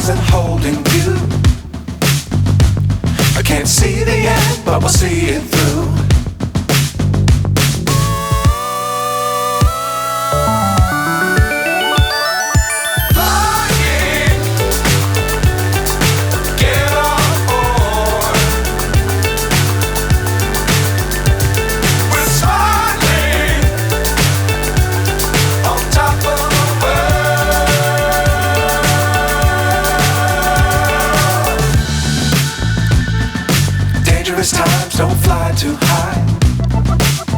stars and holding you. I can't see the end, but we'll see it through. Times don't fly too high.